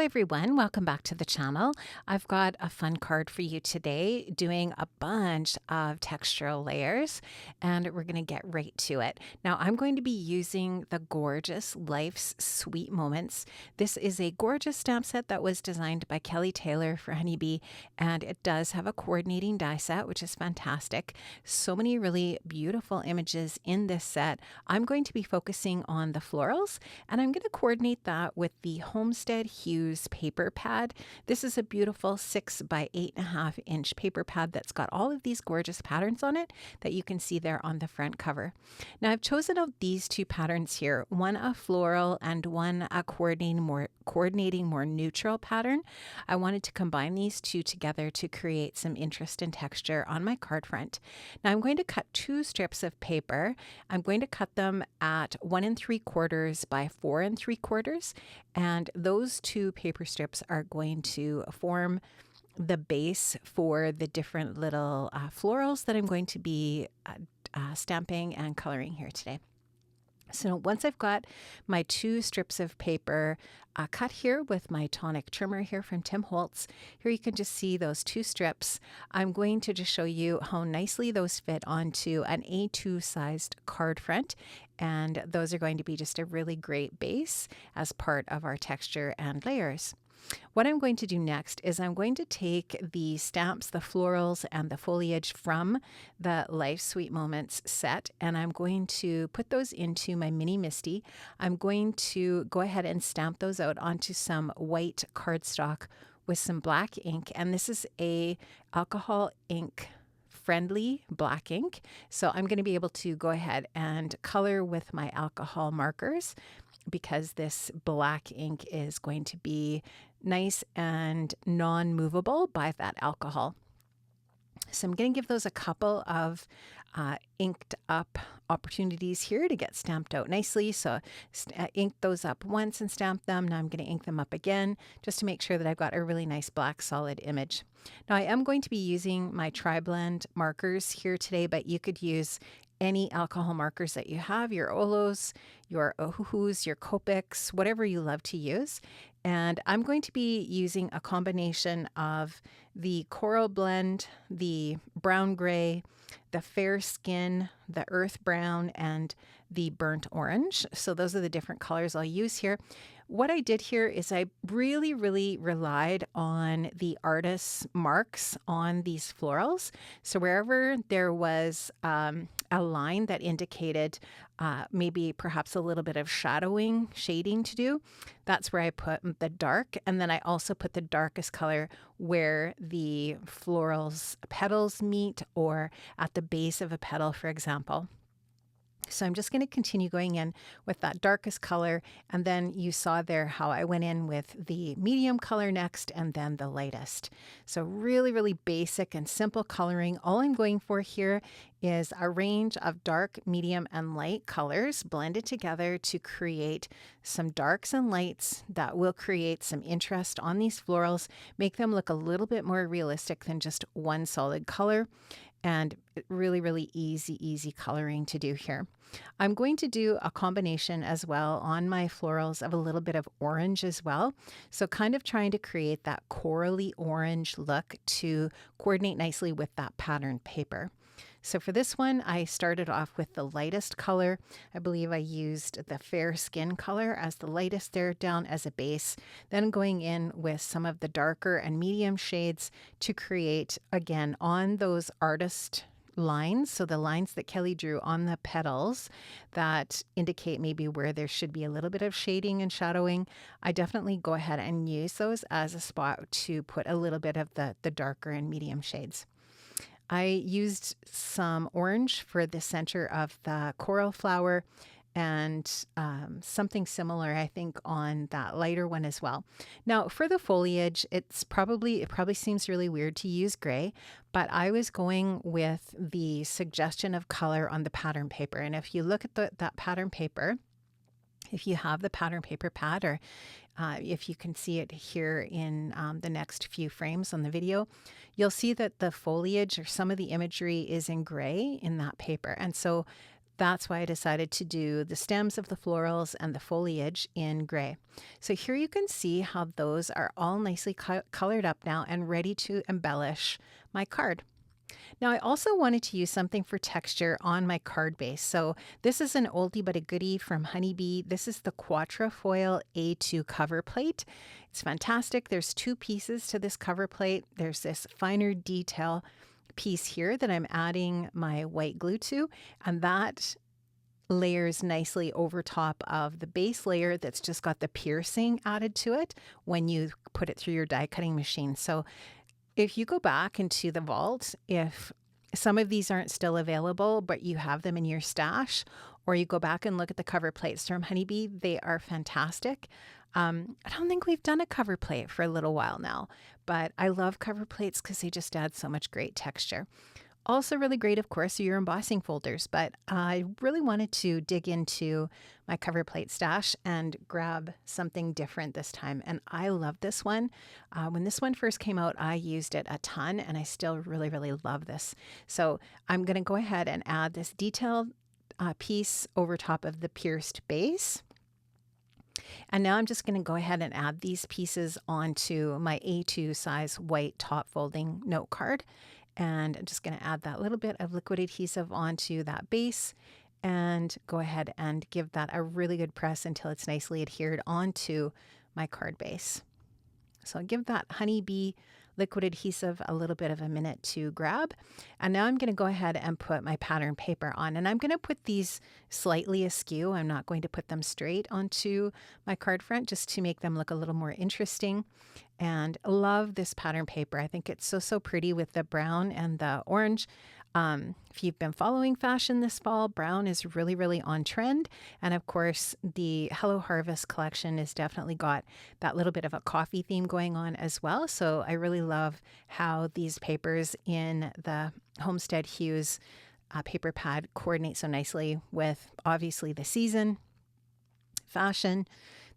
everyone, welcome back to the channel. I've got a fun card for you today doing a bunch of textural layers, and we're going to get right to it. Now I'm going to be using the gorgeous Life's Sweet Moments. This is a gorgeous stamp set that was designed by Kelly Taylor for Honeybee, and it does have a coordinating die set, which is fantastic. So many really beautiful images in this set. I'm going to be focusing on the florals, and I'm going to coordinate that with the Homestead Hues paper pad. This is a beautiful 6 by 8.5 inch paper pad that's got all of these gorgeous patterns on it that you can see there on the front cover. Now I've chosen out these two patterns here, one a floral and one a coordinating more neutral pattern. I wanted to combine these two together to create some interest and texture on my card front. Now I'm going to cut two strips of paper. I'm going to cut them at 1 3/4 by 4 3/4, and those two paper strips are going to form the base for the different little florals that I'm going to be stamping and coloring here today. So once I've got my two strips of paper cut here with my tonic trimmer here from Tim Holtz, here you can just see those two strips. I'm going to just show you how nicely those fit onto an A2 sized card front, and those are going to be just a really great base as part of our texture and layers. What I'm going to do next is I'm going to take the stamps, the florals, and the foliage from the Life Sweet Moments set, and I'm going to put those into my mini Misty. I'm going to go ahead and stamp those out onto some white cardstock with some black ink, and this is a alcohol ink friendly black ink. So I'm going to be able to go ahead and color with my alcohol markers, because this black ink is going to be nice and non-movable by that alcohol. So I'm going to give those a couple of inked up opportunities here to get stamped out nicely. So ink those up once and stamp them. Now I'm going to ink them up again just to make sure that I've got a really nice black solid image. Now I am going to be using my Tri-Blend markers here today, but you could use any alcohol markers that you have, your Olos, your Hues, your Copics, whatever you love to use. And I'm going to be using a combination of the Coral Blend, the Brown Gray, the Fair Skin, the Earth Brown, and the Burnt Orange. So those are the different colors I'll use here. What I did here is I really relied on the artist's marks on these florals. So wherever there was a line that indicated maybe perhaps a little bit of shading to do, that's where I put the dark. And then I also put the darkest color where the florals petals meet, or at the base of a petal, for example. So I'm just going to continue going in with that darkest color, and then you saw there how I went in with the medium color next and then the lightest. So really basic and simple coloring. All I'm going for here is a range of dark, medium, and light colors blended together to create some darks and lights that will create some interest on these florals, make them look a little bit more realistic than just one solid color. And really easy coloring to do here. I'm going to do a combination as well on my florals of a little bit of orange as well. So kind of trying to create that corally orange look to coordinate nicely with that pattern paper. So for this one, I started off with the lightest color. I believe I used the Fair Skin color as the lightest there down as a base, then going in with some of the darker and medium shades to create, again, on those artist lines, so the lines that Kelly drew on the petals that indicate maybe where there should be a little bit of shading and shadowing. I definitely go ahead and use those as a spot to put a little bit of the darker and medium shades. I used some orange for the center of the coral flower, and something similar, I think, on that lighter one as well. Now for the foliage, it probably seems really weird to use gray, but I was going with the suggestion of color on the pattern paper. And if you look at that pattern paper, if you have the pattern paper pad, or if you can see it here in the next few frames on the video, you'll see that the foliage or some of the imagery is in gray in that paper. And so That's why I decided to do the stems of the florals and the foliage in gray. So here you can see how those are all nicely colored up now and ready to embellish my card. Now I also wanted to use something for texture on my card base. So this is an oldie but a goodie from Honeybee. This is the Quatrefoil A2 cover plate. It's fantastic. There's two pieces to this cover plate. There's this finer detail piece here that I'm adding my white glue to, and that layers nicely over top of the base layer that's just got the piercing added to it when you put it through your die cutting machine. So if you go back into the vault, if some of these aren't still available, but you have them in your stash, or you go back and look at the cover plates from Honeybee, they are fantastic. I don't think we've done a cover plate for a little while now, but I love cover plates because they just add so much great texture. Also really great, of course, are your embossing folders, but I really wanted to dig into my cover plate stash and grab something different this time. And I love this one. When this one first came out, I used it a ton, and I still really, really love this. So I'm going to go ahead and add this detailed piece over top of the pierced base. And now I'm just going to go ahead and add these pieces onto my A2 size white top folding note card. And I'm just going to add that little bit of liquid adhesive onto that base and go ahead and give that a really good press until it's nicely adhered onto my card base. So I'll give that Honeybee liquid adhesive a little bit of a minute to grab. And now I'm going to go ahead and put my pattern paper on. And I'm going to put these slightly askew. I'm not going to put them straight onto my card front just to make them look a little more interesting. And love this pattern paper. I think it's so pretty with the brown and the orange. If you've been following fashion this fall, brown is really, really on trend. And of course, the Hello Harvest collection has definitely got that little bit of a coffee theme going on as well. So I really love how these papers in the Homestead Hues paper pad coordinate so nicely with obviously the season, fashion,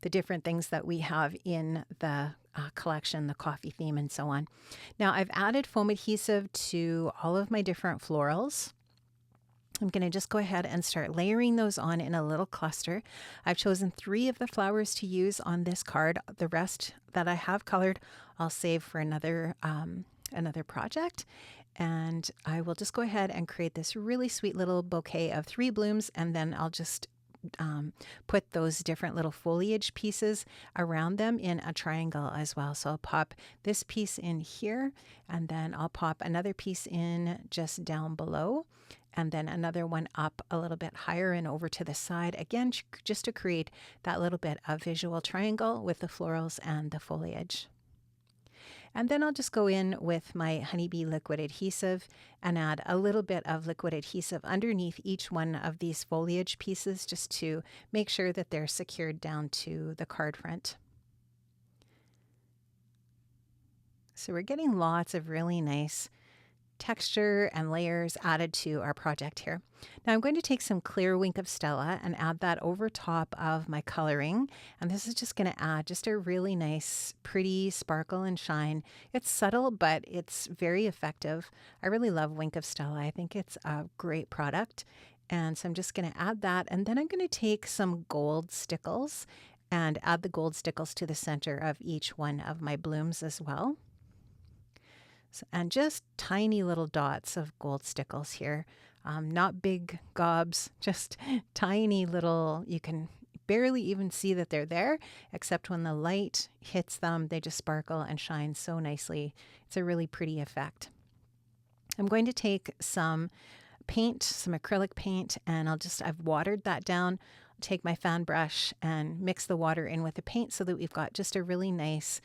the different things that we have in the collection, the coffee theme, and so on. Now I've added foam adhesive to all of my different florals. I'm going to just go ahead and start layering those on in a little cluster. I've chosen 3 of the flowers to use on this card. The rest that I have colored, I'll save for another project. And I will just go ahead and create this really sweet little bouquet of 3 blooms, and then I'll just put those different little foliage pieces around them in a triangle as well. So I'll pop this piece in here, and then I'll pop another piece in just down below, and then another one up a little bit higher and over to the side, again just to create that little bit of visual triangle with the florals and the foliage. And then I'll just go in with my Honeybee liquid adhesive and add a little bit of liquid adhesive underneath each one of these foliage pieces just to make sure that they're secured down to the card front. So we're getting lots of really nice texture and layers added to our project here. Now I'm going to take some clear Wink of Stella and add that over top of my coloring, and this is just going to add just a really nice pretty sparkle and shine. It's subtle, but it's very effective. I really love Wink of Stella. I think it's a great product, and so I'm just going to add that, and then I'm going to take some gold stickles and add the gold stickles to the center of each one of my blooms as well. And just tiny little dots of gold stickles here, not big gobs, just tiny little, you can barely even see that they're there, except when the light hits them, they just sparkle and shine so nicely. It's a really pretty effect. I'm going to take some paint, some acrylic paint, and I've watered that down. I'll take my fan brush and mix the water in with the paint so that we've got just a really nice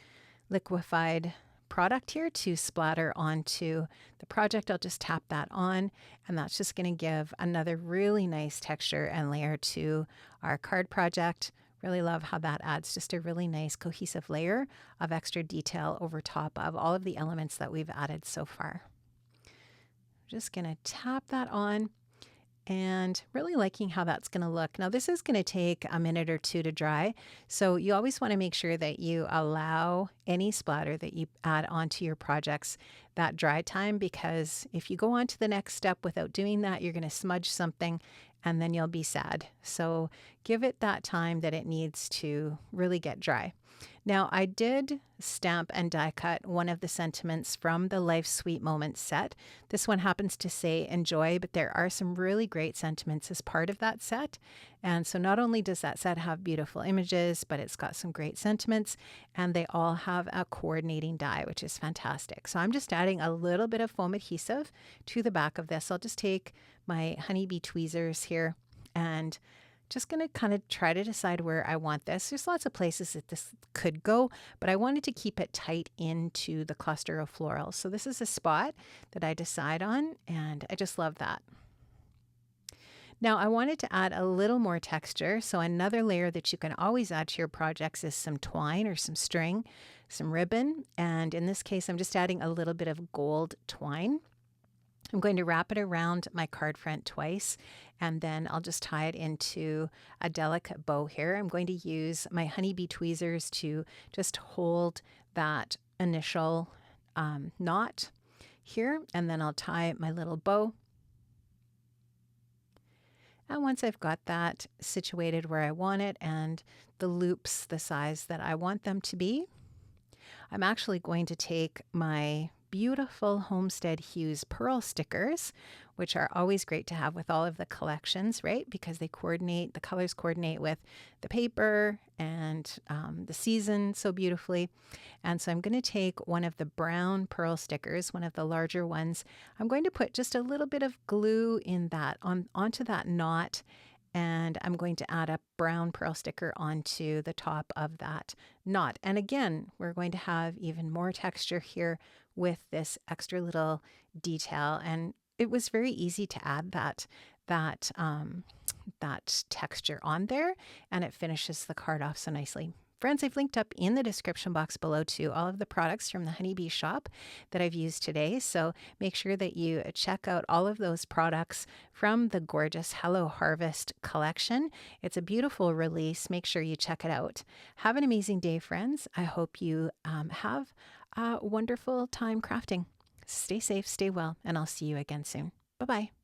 liquefied product here to splatter onto the project. I'll just tap that on, and that's just going to give another really nice texture and layer to our card project. Really love how that adds just a really nice cohesive layer of extra detail over top of all of the elements that we've added so far. Just going to tap that on, and really liking how that's going to look. Now, this is going to take a minute or two to dry, so you always want to make sure that you allow any splatter that you add onto your projects that dry time, because if you go on to the next step without doing that, you're going to smudge something and then you'll be sad. So give it that time that it needs to really get dry. Now, I did stamp and die cut one of the sentiments from the Life Sweet Moments set. This one happens to say enjoy, but there are some really great sentiments as part of that set. And so not only does that set have beautiful images, but it's got some great sentiments, and they all have a coordinating die, which is fantastic. So I'm just adding a little bit of foam adhesive to the back of this. I'll just take my honeybee tweezers here and just going to kind of try to decide where I want this. There's lots of places that this could go, but I wanted to keep it tight into the cluster of florals. So this is a spot that I decide on, and I just love that. Now I wanted to add a little more texture. So another layer that you can always add to your projects is some twine or some string, some ribbon. And in this case, I'm just adding a little bit of gold twine. I'm going to wrap it around my card front twice, and then I'll just tie it into a delicate bow here. I'm going to use my honeybee tweezers to just hold that initial knot here, and then I'll tie my little bow. And once I've got that situated where I want it and the loops the size that I want them to be, I'm actually going to take my beautiful Homestead Hues pearl stickers, which are always great to have with all of the collections, right? Because they coordinate, the colors coordinate with the paper and the season so beautifully. And so I'm going to take one of the brown pearl stickers, one of the larger ones. I'm going to put just a little bit of glue in that onto that knot, and I'm going to add a brown pearl sticker onto the top of that knot. And again, we're going to have even more texture here with this extra little detail. And it was very easy to add that texture on there, and it finishes the card off so nicely. Friends, I've linked up in the description box below to all of the products from the Honeybee shop that I've used today. So make sure that you check out all of those products from the gorgeous Hello Harvest collection. It's a beautiful release. Make sure you check it out. Have an amazing day, friends. I hope you have a wonderful time crafting. Stay safe, stay well, and I'll see you again soon. Bye-bye.